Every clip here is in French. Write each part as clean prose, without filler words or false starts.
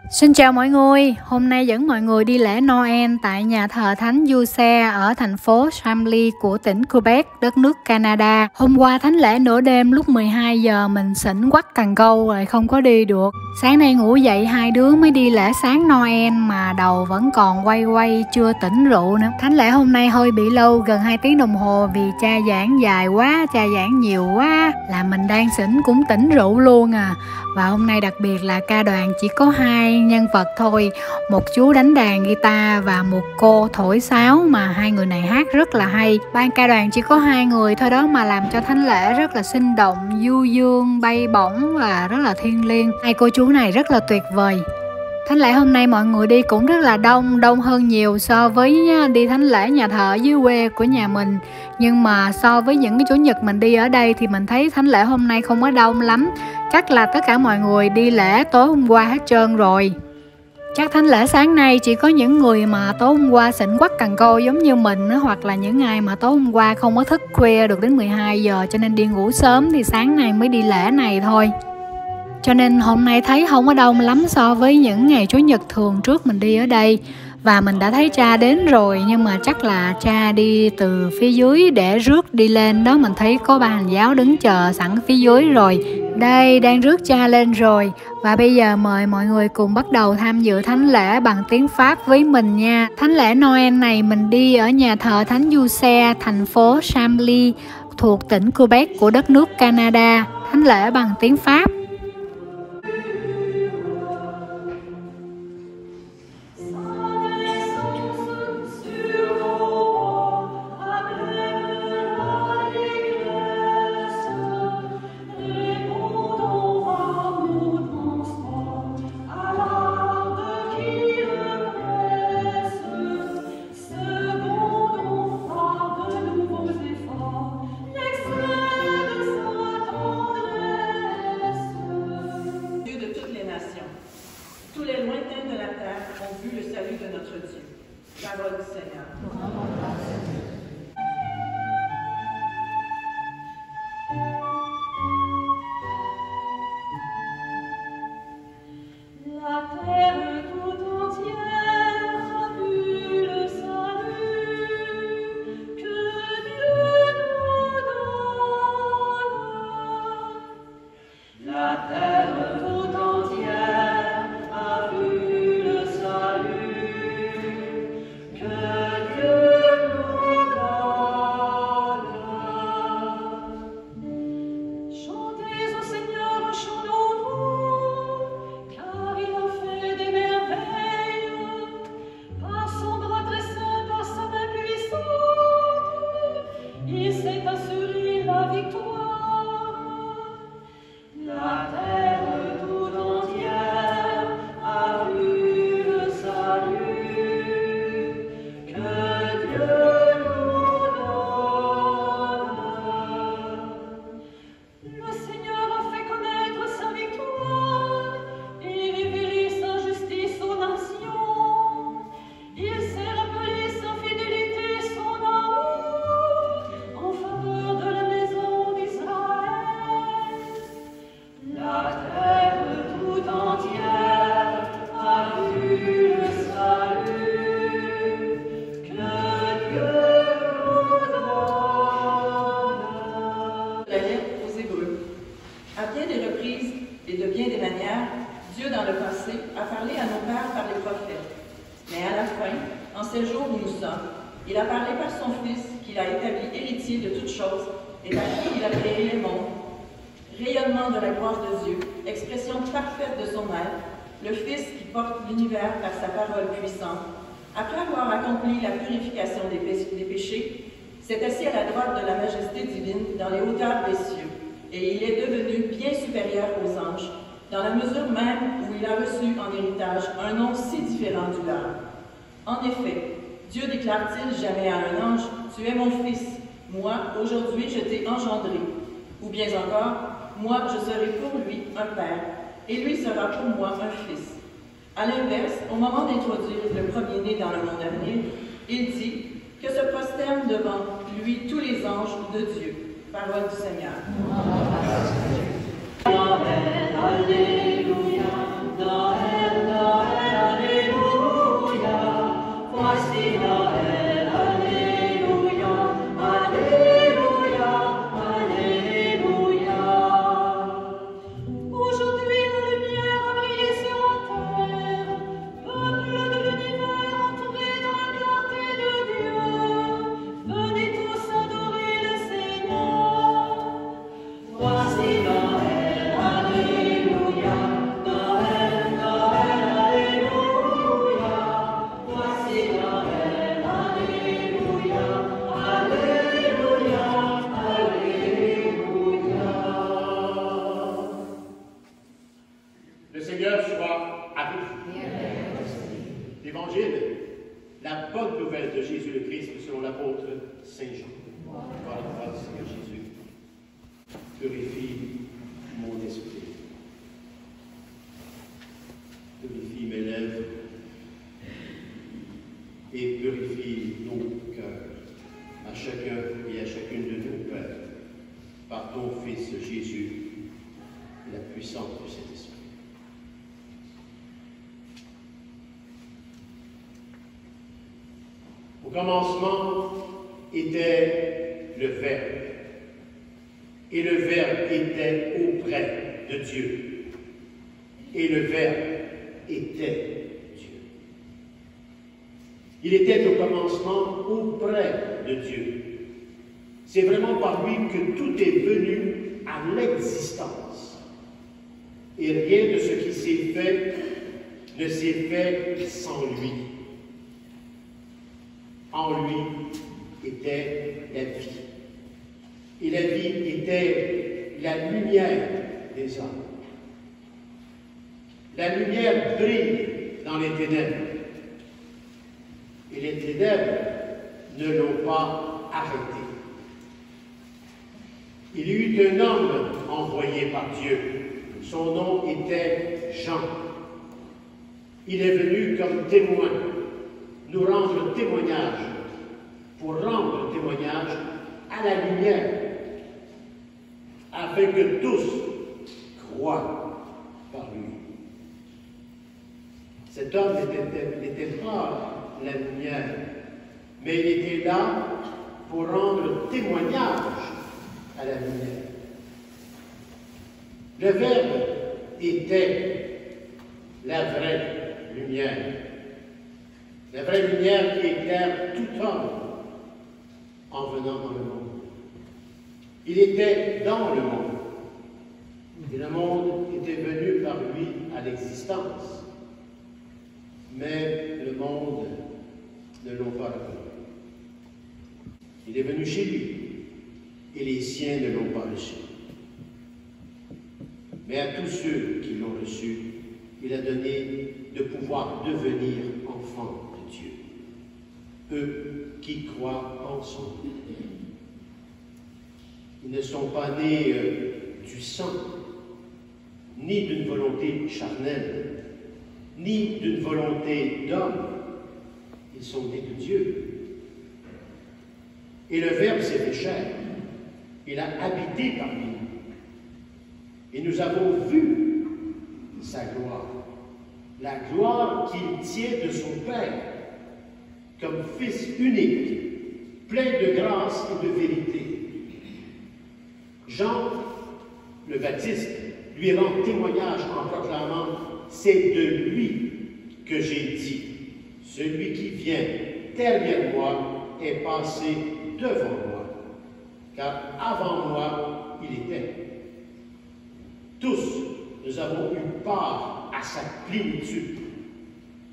Xin chào mọi người, hôm nay dẫn mọi người đi lễ Noel tại nhà thờ Thánh Giuse ở thành phố Chambly của tỉnh Quebec, đất nước Canada. Hôm qua thánh lễ nửa đêm lúc 12 giờ mình xỉn quắc cần câu rồi không có đi được. Sáng nay ngủ dậy hai đứa mới đi lễ sáng Noel mà đầu vẫn còn quay chưa tỉnh rượu nữa. Thánh lễ hôm nay hơi bị lâu, gần 2 tiếng đồng hồ vì cha giảng dài quá, cha giảng nhiều quá là mình đang xỉn cũng tỉnh rượu luôn à. Và hôm nay đặc biệt là ca đoàn chỉ có 2 nhân vật thôi, một chú đánh đàn guitar và một cô thổi sáo mà hai người này hát rất là hay. Ban ca đoàn chỉ có 2 người thôi đó mà làm cho thánh lễ rất là sinh động, du dương, bay bổng và rất là thiêng liêng. Hai cô chú này rất là tuyệt vời. Thánh lễ hôm nay mọi người đi cũng rất là đông hơn nhiều so với đi thánh lễ nhà thờ ở dưới quê của nhà mình. Nhưng mà so với những cái chủ nhật mình đi ở đây thì mình thấy thánh lễ hôm nay không có đông lắm. Chắc là tất cả mọi người đi lễ tối hôm qua hết trơn rồi. Chắc thánh lễ sáng nay chỉ có những người mà tối hôm qua xỉn quắc cần câu giống như mình đó, hoặc là những ai mà tối hôm qua không có thức khuya được đến 12 giờ cho nên đi ngủ sớm thì sáng nay mới đi lễ này thôi. Cho nên hôm nay thấy không có đông lắm so với những ngày Chủ nhật thường trước mình đi ở đây. Và mình đã thấy cha đến rồi nhưng mà chắc là cha đi từ phía dưới để rước đi lên đó. Mình thấy có ba hành giáo đứng chờ sẵn phía dưới rồi. Đây đang rước cha lên rồi. Và bây giờ mời mọi người cùng bắt đầu tham dự thánh lễ bằng tiếng Pháp với mình nha. Thánh lễ Noel này mình đi ở nhà thờ Thánh Giuse, thành phố Chambly thuộc tỉnh Quebec của đất nước Canada. Thánh lễ bằng tiếng Pháp. Tous les lointains de la terre ont vu le salut de notre Dieu. Parole du Seigneur. La terre tout entière a vu le salut que Dieu nous donne. La terre tout entière a vu le salut que Dieu nous donne. Chantez au Seigneur un chant nouveau, car il a fait des merveilles. Par son bras très saint, par sa main puissante, il s'est assuré la victoire. La terre tout entière a vu le salut que Dieu nous donne. Le Seigneur a fait connaître sa victoire et révélé sa justice aux nations. Il s'est rappelé sa fidélité, son amour en faveur de la maison d'Israël. La terre tout entière a vu le salut que Dieu nous donne. La lettre aux Hébreux. À bien des reprises et de bien des manières, Dieu dans le passé a parlé à nos pères par les prophètes. Mais à la fin, en ces jours où nous sommes, il a parlé par son Fils qu'il a établi héritier de toutes choses et par qui il a créé les mondes. Rayonnement de la gloire de Dieu, expression parfaite de son être, le Fils qui porte l'univers par sa parole puissante, après avoir accompli la purification des péchés, s'est assis à la droite de la majesté divine dans les hauteurs des cieux, et il est devenu bien supérieur aux anges, dans la mesure même où il a reçu en héritage un nom si différent du leur. En effet, Dieu déclare-t-il jamais à un ange, « Tu es mon Fils, moi, aujourd'hui, je t'ai engendré », ou bien encore, moi, je serai pour lui un père, et lui sera pour moi un fils. À l'inverse, au moment d'introduire le premier-né dans le monde à venir, il dit que se prosternent devant lui tous les anges de Dieu. Parole du Seigneur. Amen. Alléluia. de Jésus le Christ selon l'apôtre Saint Jean. Par la croix du Seigneur Jésus, purifie mon esprit, purifie mes lèvres et purifie nos cœurs, à chacun et à chacune de nous, Père, par ton Fils Jésus et la puissance du Saint-Esprit. Au commencement était le Verbe, et le Verbe était auprès de Dieu, et le Verbe était Dieu. Il était au commencement auprès de Dieu. C'est vraiment par lui que tout est venu à l'existence. Et rien de ce qui s'est fait ne s'est fait sans lui. En lui était la vie. Et la vie était la lumière des hommes. La lumière brille dans les ténèbres. Et les ténèbres ne l'ont pas arrêté. Il y eut un homme envoyé par Dieu. Son nom était Jean. Il est venu comme témoin, nous rendre témoignage, pour rendre témoignage à la lumière, afin que tous croient par lui. Cet homme n'était pas la lumière, mais il était là pour rendre témoignage à la lumière. Le Verbe était la vraie lumière. La vraie lumière qui éclaire tout homme en venant dans le monde. Il était dans le monde. Et le monde était venu par lui à l'existence. Mais le monde ne l'a pas reconnu. Il est venu chez lui, et les siens ne l'ont pas reçu. Mais à tous ceux qui l'ont reçu, il a donné de pouvoir devenir enfants de Dieu, eux qui croient en son nom. Ils ne sont pas nés du sang, ni d'une volonté charnelle, ni d'une volonté d'homme. Ils sont nés de Dieu. Et le Verbe s'est fait chair. Il a habité parmi nous. Et nous avons vu sa gloire, la gloire qu'il tient de son Père, comme Fils unique, plein de grâce et de vérité. Jean le Baptiste lui rend témoignage en proclamant « C'est de lui que j'ai dit, celui qui vient derrière moi est passé devant moi, car avant moi il était. » Tous, nous avons eu part à sa plénitude.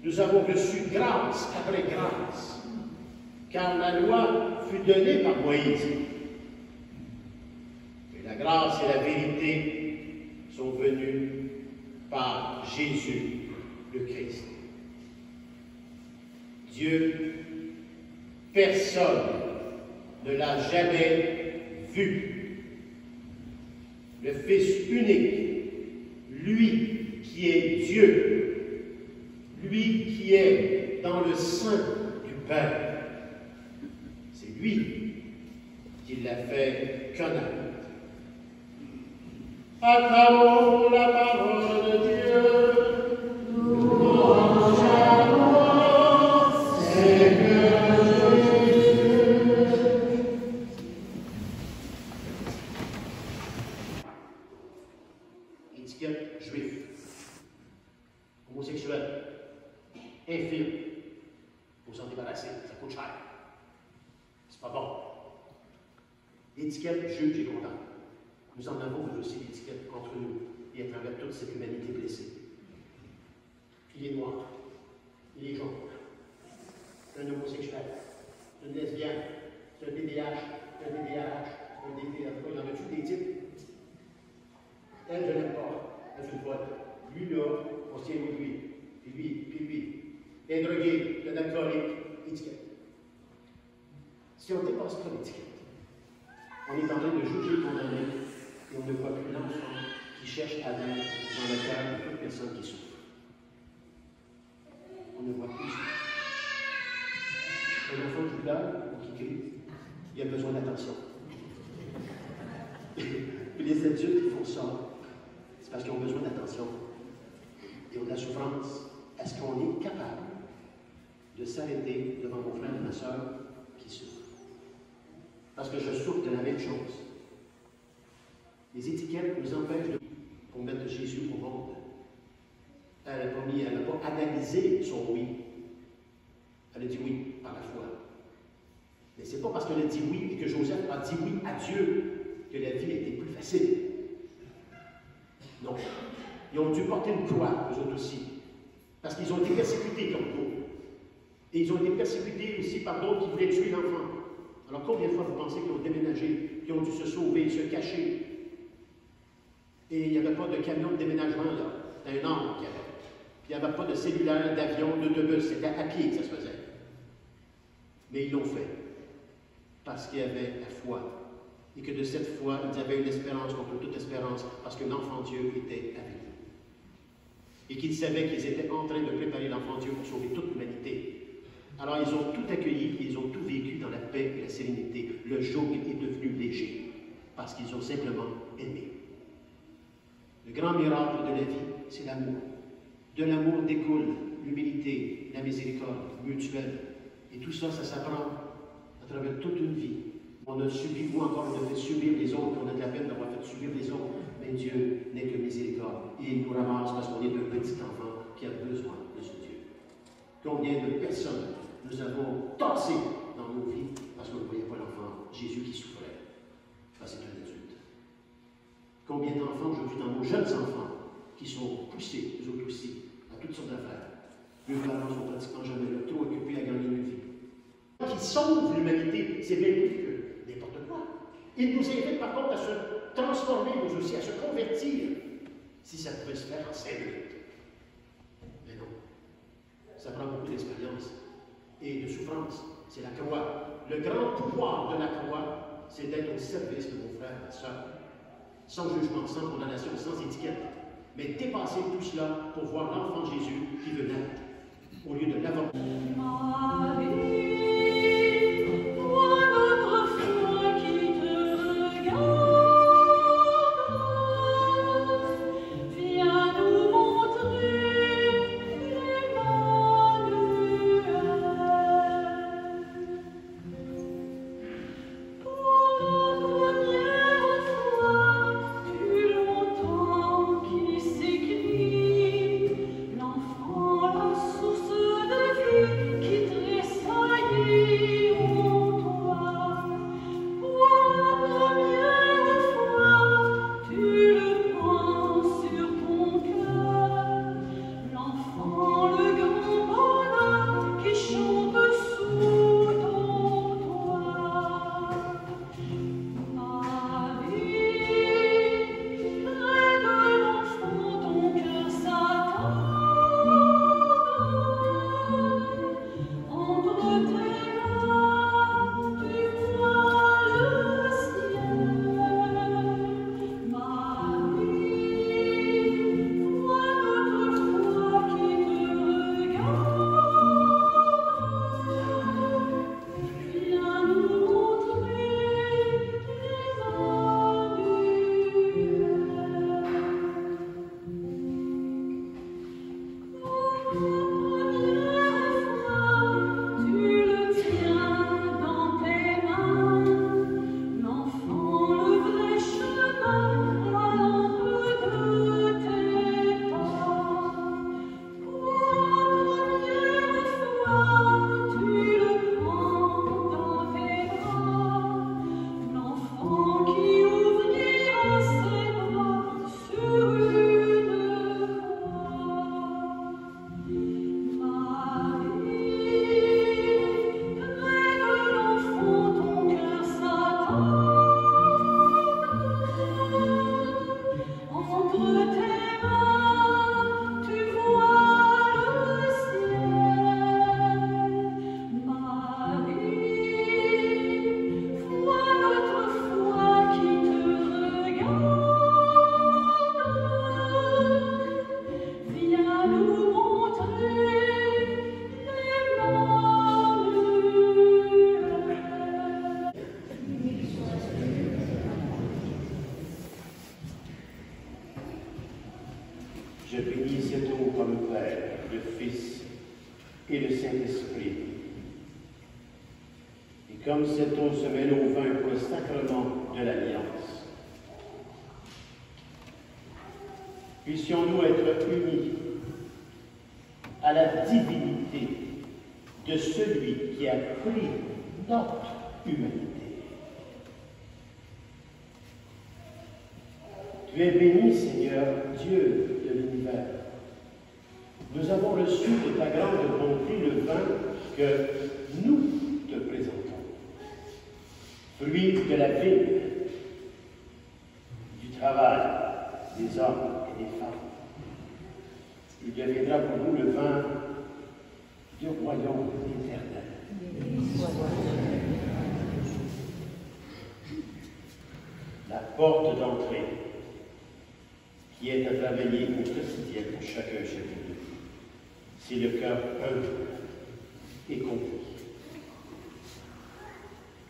Nous avons reçu grâce après grâce, car la loi fut donnée par Moïse. Mais la grâce et la vérité sont venues par Jésus le Christ. Dieu, personne ne l'a jamais vu. Le Fils unique, lui qui est Dieu, lui qui est dans le sein du Père, c'est lui qui l'a fait connaître. Acclamons la parole de Dieu. Louange à toi, Seigneur Jésus. Étiquette juif, homosexuel, infirme, faut s'en débarrasser, ça coûte cher. C'est pas bon. L'étiquette juge et condamne. Nous en avons aussi l'étiquette entre nous et à travers toute cette humanité blessée. Il est noir, il est jaune, un homosexuel, une lesbienne, un DBH, un DBH, un DB, il y en a tous des types. Elle, je l'aime pas, elle fait une folle. Lui, là, on se tient avec lui, puis lui, puis lui. Un drogué, un alcoolique, étiquette. Si on ne dépasse pas l'étiquette, on est en train de juger et condamner, et on ne voit plus l'enfant qui cherche à vivre dans le cœur de toute personne qui souffre. On ne voit plus ça. Un enfant qui pleure ou qui crie, il a besoin d'attention. Et les adultes qui font ça, c'est parce qu'ils ont besoin d'attention. Ils ont de la souffrance. Est-ce qu'on est capable de s'arrêter devant mon frère et ma soeur qui souffrent? Parce que je souffre de la même chose. Les étiquettes nous empêchent pour mettre Jésus au monde. Elle n'a pas analysé son oui. Elle a dit oui par la foi. Mais ce n'est pas parce qu'elle a dit oui et que Joseph a dit oui à Dieu que la vie a été plus facile. Non. Ils ont dû porter une croix, eux autres aussi. Parce qu'ils ont été persécutés comme vous. Et ils ont été persécutés aussi par d'autres qui voulaient tuer l'enfant. Alors combien de fois vous pensez qu'ils ont déménagé, qu'ils ont dû se sauver, se cacher? Et il n'y avait pas de camion de déménagement, là. C'était un homme qui avait. Il n'y avait pas de cellulaire, d'avion, d'autobus. C'était à pied que ça se faisait. Mais ils l'ont fait. Parce qu'il y avait la foi. Et que de cette foi, ils avaient une espérance contre toute espérance. Parce que l'enfant Dieu était avec eux. Et qu'ils savaient qu'ils étaient en train de préparer l'enfant Dieu pour sauver toute l'humanité. Alors ils ont tout accueilli, ils ont tout vécu dans la paix et la sérénité. Le joug est devenu léger. Parce qu'ils ont simplement aimé. Le grand miracle de la vie, c'est l'amour. De l'amour découle l'humilité, la miséricorde mutuelle. Et tout ça, ça s'apprend à travers toute une vie. On a subi, ou encore on a fait subir les autres, on a de la peine d'avoir fait subir les autres. Mais Dieu n'est que miséricorde. Et il nous ramasse parce qu'on est un petit enfant qui a besoin de ce Dieu. Combien de personnes nous avons tassé dans nos vies parce qu'on ne voyait pas l'enfant Jésus qui souffrait. Ça, c'est un adulte. Combien d'enfants aujourd'hui dans nos jeunes enfants qui sont poussés, eux autres aussi, à toutes sortes d'affaires. Leurs parents sont pratiquement jamais là, trop occupés à gagner une vie. Qui sauve l'humanité, c'est bien plus que n'importe quoi. Il nous invite par contre à se transformer, nous aussi, à se convertir, si ça pouvait se faire en 5 minutes. Mais non. Ça prend beaucoup d'expérience et de souffrance. C'est la croix. Le grand pouvoir de la croix, c'est d'être au service de mon frère, ma soeur. Sans jugement, sans condamnation, sans étiquette. Mais dépasser tout cela pour voir l'enfant Jésus qui veut naître, au lieu de l'avorter. L'enfant et le Saint-Esprit. Et comme cette eau se mêle au vin pour le sacrement de l'Alliance, puissions-nous être unis à la divinité de celui qui a pris notre humanité. Tu es béni, Seigneur, Dieu de l'univers. Nous avons reçu de ta grande bonté le vin que nous te présentons, fruit de la vie, du travail des hommes et des femmes. Il deviendra pour nous le vin du royaume éternel. La porte d'entrée qui est à travailler au quotidien pour chacun chez nous, c'est le cœur humble et confiant.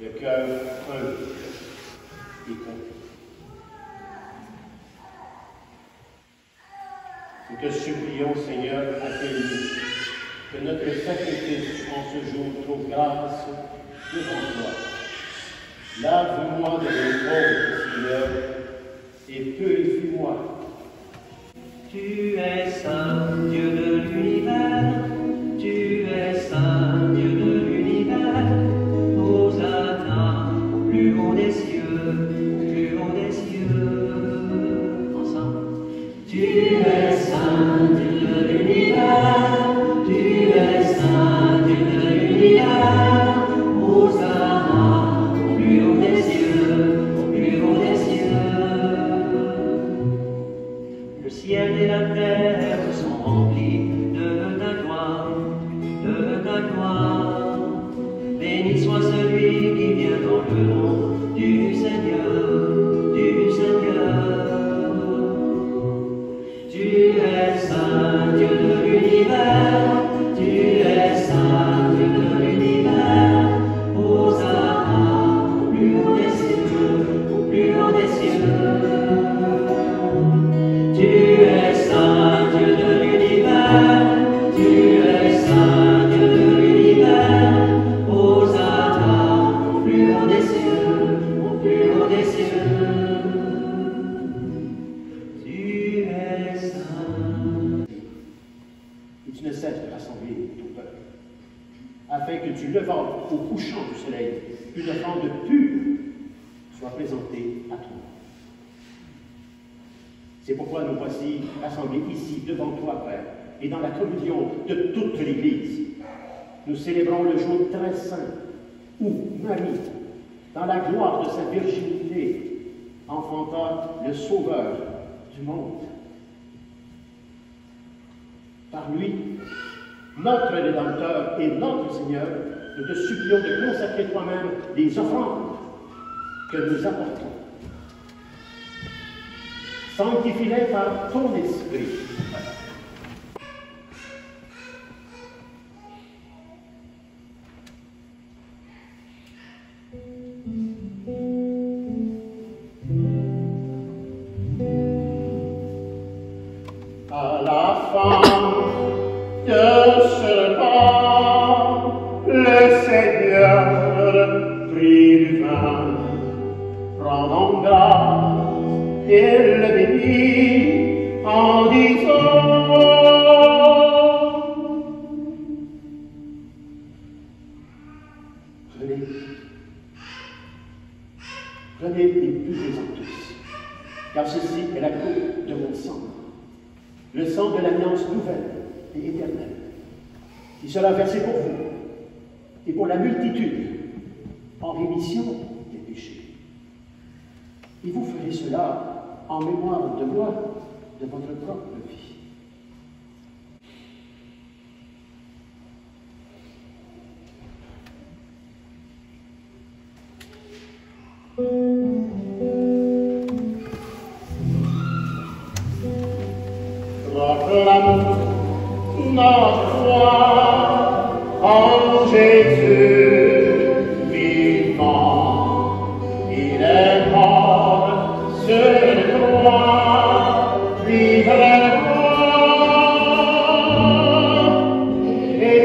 Le cœur humble et confiant. Nous te supplions, Seigneur, accueille-nous, que notre sacrifice en ce jour trouve grâce devant toi. Lave-moi de mes fautes, Seigneur, et purifie-moi. Tu es saint, Dieu de l'univers, tu es saint, Dieu de l'univers, Hosanna au plus haut des cieux, au plus haut des cieux. Ensemble. Tu es saint, Dieu de l'univers, tu es saint, Dieu de l'univers, Hosanna au plus haut des cieux, au plus haut des cieux. Le ciel et la terre sont remplis de ta gloire, de ta gloire. Béni soit celui qui vient dans le nom du Seigneur, du Seigneur. Tu es saint, Dieu de l'univers, tu es saint, Dieu de l'univers. Hosanna au plus haut des cieux, au plus haut des cieux. Tu es saint, Dieu de l'univers, tu es saint, Dieu de l'univers, Hosanna au plus haut des cieux, au plus haut des cieux. Tu es saint. Et tu ne cesses de rassembler ton peuple, afin que du levant au couchant du soleil, une offrande pure soit présentée à toi. C'est pourquoi nous voici rassemblés ici devant toi, Père, et dans la communion de toute l'Église. Nous célébrons le jour très saint où Marie, dans la gloire de sa virginité, enfanta le Sauveur du monde. Par lui, notre Rédempteur et notre Seigneur, nous te supplions de consacrer toi-même les offrandes que nous apportons. Sanctifie-les par ton esprit. À la fin de ce repas, le Seigneur prit du vin, rendant grâce, et le bénit en disant: Venez, venez et buvez-en tous, car ceci est la coupe de mon sang, le sang de l'alliance nouvelle et éternelle, qui sera versé pour vous et pour la multitude en rémission des péchés. Et vous ferez cela en mémoire de moi, de votre propre vie. Proclamons notre foi en Jésus vivant. Il est mort sur le croix, livrement, et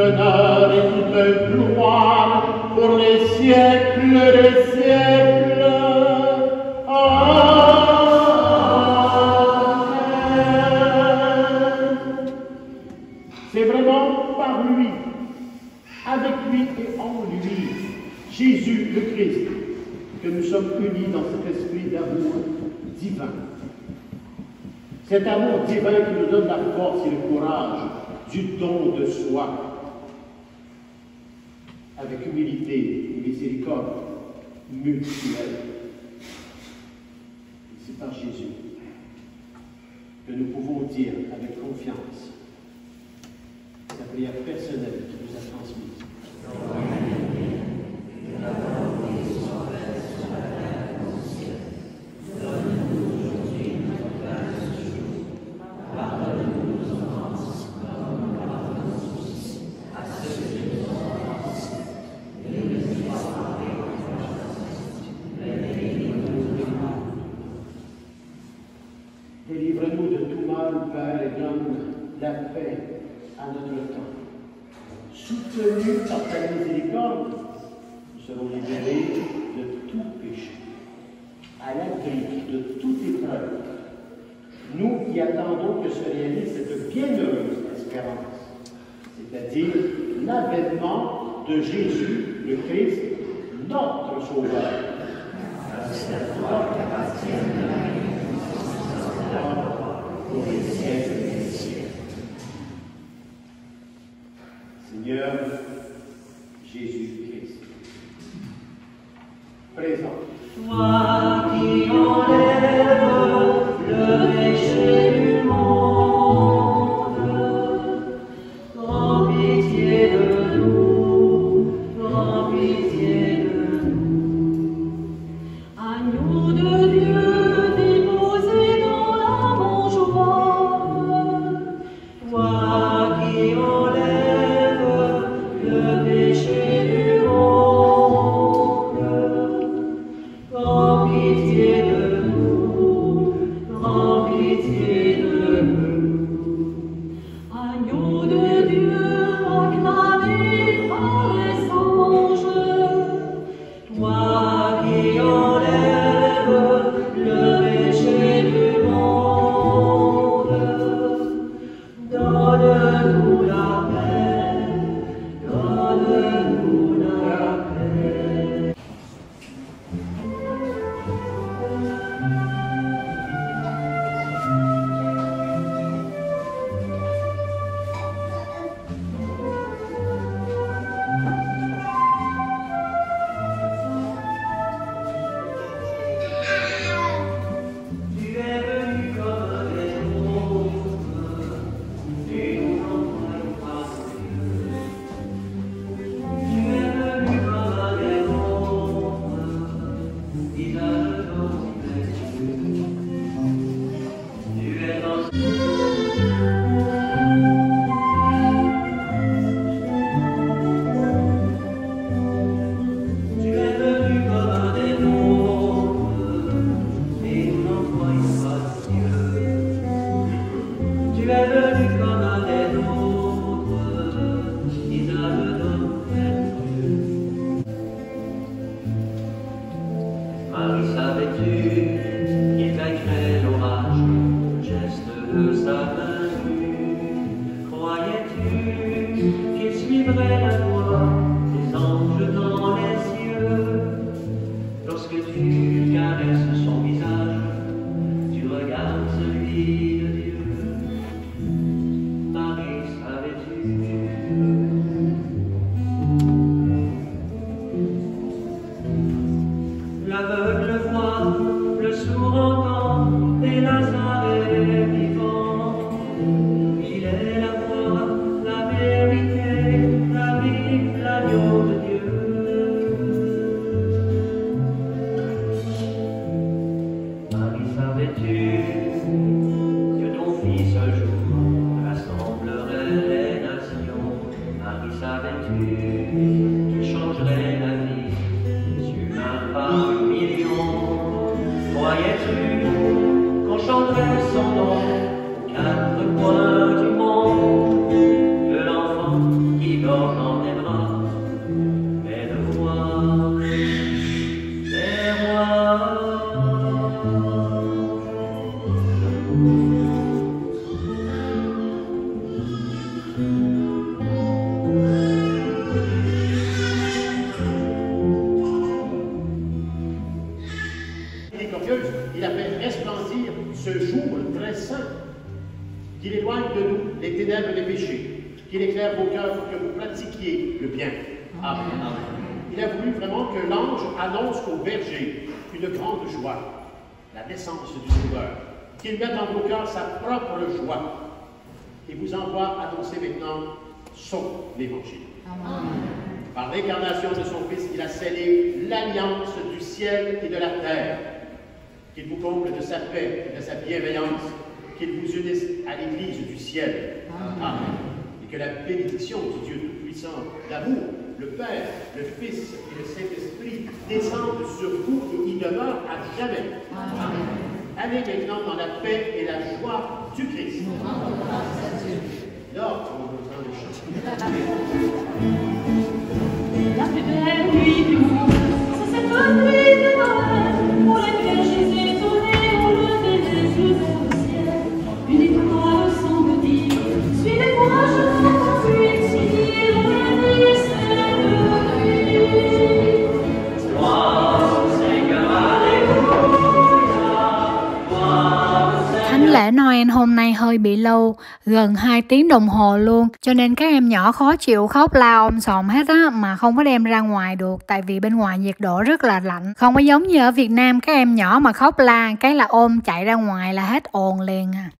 honneur et toute gloire pour les siècles des siècles. Amen. C'est vraiment par lui, avec lui et en lui, Jésus le Christ, que nous sommes unis dans cet esprit d'amour divin. Cet amour divin qui nous donne la force et le courage du don de soi, avec humilité et miséricorde mutuelle. C'est par Jésus que nous pouvons dire avec confiance la prière personnelle qui nous a transmise. Délivre-nous de tout mal, Père, et donne la paix à notre temps. Soutenus par ta miséricorde, nous serons libérés de tout péché, à l'abri de toute épreuve. Nous qui attendons que se réalise cette bienheureuse espérance, c'est-à-dire l'avènement de Jésus, le Christ, notre Sauveur. Seigneur Jésus-Christ, présent. Toi qui enlèves le péché du monde, prends pitié de nous, prends pitié de nous. Agneau de Dieu, déposé dans la mangeoire, toi qui enlèves le péché du monde, prends pitié de nous, prends pitié de nous. Agneau de Dieu, acclamé par les anges, toi qui enlèves le péché du monde, donne-nous la paix, donne-nous la paix. Tu es venu comme les autres, et nous n'entendons pas Dieu. Tu es venu comme les autres, visage dans les yeux. Tu es dans Tu es venu comme des autres, et nous n'en croyons pas Dieu. Tu es venu comme des autres, visage dans les yeux. Marie, savais-tu qu'il vainqurait l'orage, le geste de sa main nue? Croyais-tu qu'il suivrait la voie des anges dans les cieux? Lorsque tu caresses son visage, tu regardes celui de Dieu. Marie, savais-tu? L'aveugle voit, le sourd entend, et Lazare est vivant. Il est la voie, la vérité, la vie, l'agneau de Dieu. Marie, savais-tu que ton fils un jour rassemblerait les nations? Marie, savais-tu qu'il changerait la vie des humains par millions? Croyais-tu qu'on chanterait son nom aux quatre coins du monde? les ténèbres des péchés, qu'il éclaire vos cœurs pour que vous pratiquiez le bien. Amen. Il a voulu vraiment que l'ange annonce aux bergers une grande joie, la naissance du Sauveur, qu'il mette dans vos cœurs sa propre joie et vous envoie annoncer maintenant son évangile. Par l'incarnation de son Fils, il a scellé l'alliance du ciel et de la terre. Qu'il vous comble de sa paix et de sa bienveillance, qu'il vous unisse à l'Église du ciel. Amen. Et que la bénédiction du Dieu Tout-Puissant, l'amour, le Père, le Fils et le Saint-Esprit descendent sur vous et y demeurent à jamais. Amen. Allez maintenant dans la paix et la joie du Christ. L'ordre, on entend le chant. La plus belle nuit du monde, c'est cette nuit de Noël, pour les bergers étonnés au lever des yeux vers le ciel. Une étoile semble dire, suivez-moi, je ne m'enfuis, si le nuit, c'est le nuit. Thánh lễ Noel hôm nay hơi bị lâu, gần 2 tiếng đồng hồ luôn, cho nên các em nhỏ khó chịu khóc la om sòm hết á, mà không có đem ra ngoài được tại vì bên ngoài nhiệt độ rất là lạnh. Không có giống như ở Việt Nam, các em nhỏ mà khóc la cái là ôm chạy ra ngoài là hết ồn liền à.